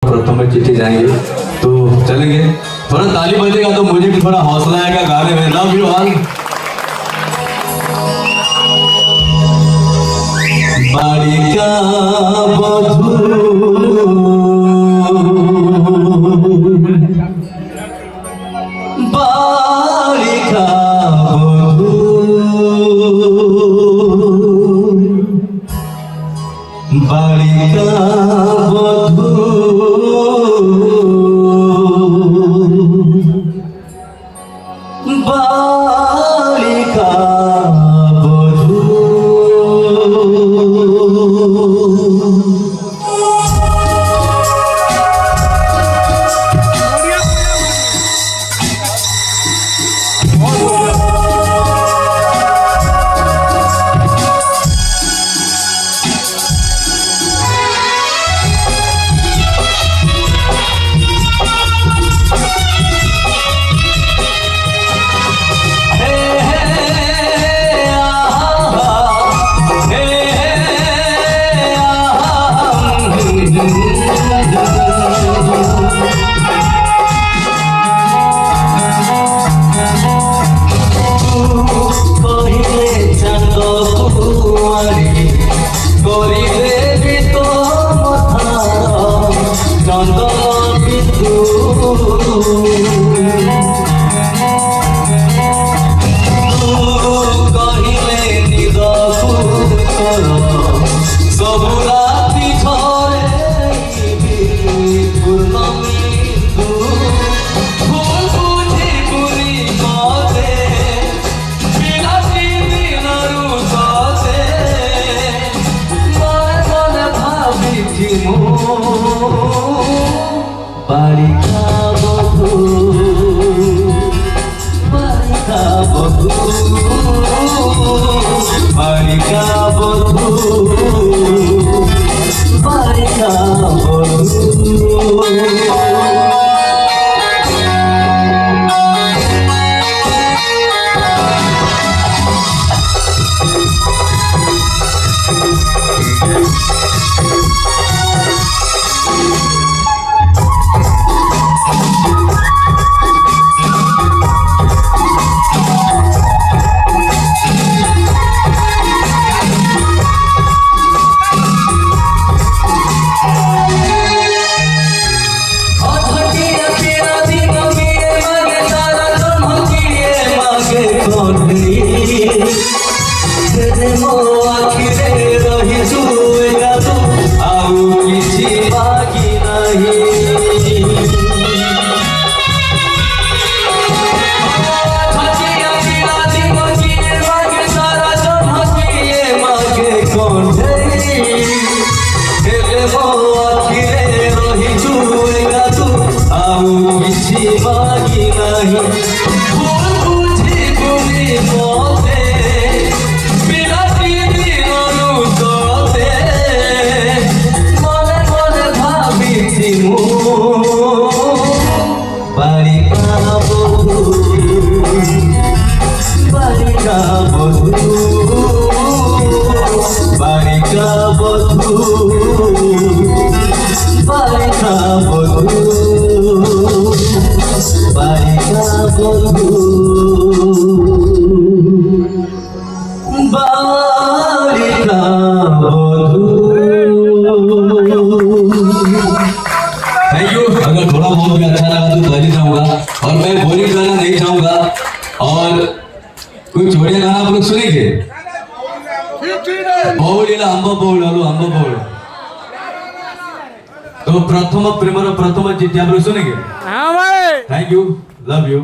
प्रथम चिट्ठी जाएंगे तो चलेंगे। थोड़ा ताली बजेगा तो मुझे भी थोड़ा हौसला आएगा गाने में। Love you all. बालिका बधू बालिका बधू बालिका बधू बालिका बधू बालिका बधू बालिका बधू बालिका बधू बालिका बधू। Thank you. अगर थोड़ा बहुत भी अच्छा लगा तो ताली जाऊंगा और मैं बोरिंग गाना नहीं चाहूंगा और कुछ बढ़िया गाना आप लोग सुनेंगे। बौलिला अंब बौल अंब बौल तो प्रथम प्रेमर प्रथम चिट्ठी आप लोग सुनेंगे। Thank you. Love you.